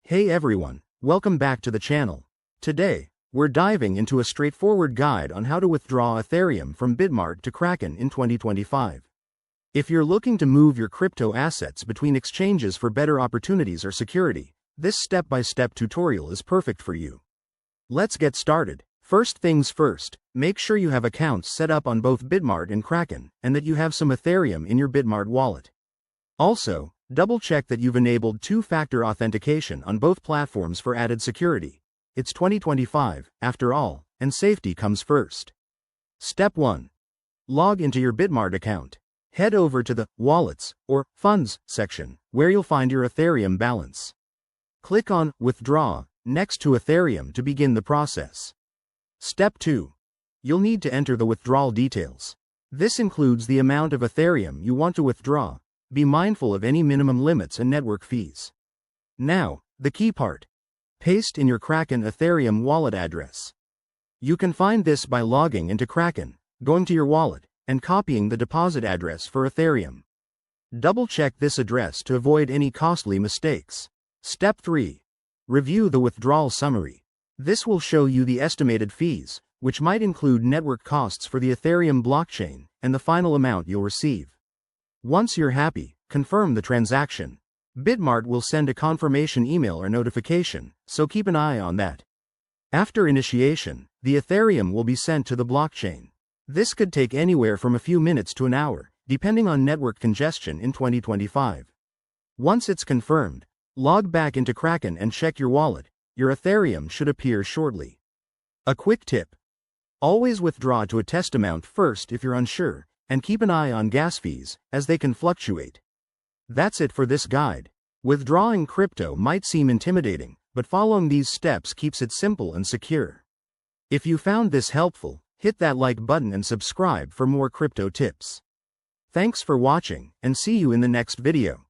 Hey everyone, welcome back to the channel. Today, we're diving into a straightforward guide on how to withdraw Ethereum from Bitmart to Kraken in 2025. If you're looking to move your crypto assets between exchanges for better opportunities or security, this step-by-step tutorial is perfect for you. Let's get started. First things first, make sure you have accounts set up on both Bitmart and Kraken, and that you have some Ethereum in your Bitmart wallet. Also, double-check that you've enabled two-factor authentication on both platforms for added security. It's 2025, after all, and safety comes first. Step 1. Log into your Bitmart account. Head over to the Wallets or Funds section, where you'll find your Ethereum balance. Click on Withdraw next to Ethereum to begin the process. Step 2. You'll need to enter the withdrawal details. This includes the amount of Ethereum you want to withdraw. Be mindful of any minimum limits and network fees. Now, the key part. Paste in your Kraken Ethereum wallet address. You can find this by logging into Kraken, going to your wallet, and copying the deposit address for Ethereum. Double-check this address to avoid any costly mistakes. Step 3. Review the withdrawal summary. This will show you the estimated fees, which might include network costs for the Ethereum blockchain, and the final amount you'll receive. Once you're happy, confirm the transaction. Bitmart will send a confirmation email or notification, so keep an eye on that. After initiation, the Ethereum will be sent to the blockchain. This could take anywhere from a few minutes to an hour, depending on network congestion in 2025. Once it's confirmed, log back into Kraken and check your wallet. Your Ethereum should appear shortly. A quick tip. Always withdraw to a test amount first if you're unsure, and keep an eye on gas fees, as they can fluctuate. That's it for this guide. Withdrawing crypto might seem intimidating, but following these steps keeps it simple and secure. If you found this helpful, hit that like button and subscribe for more crypto tips. Thanks for watching, and see you in the next video.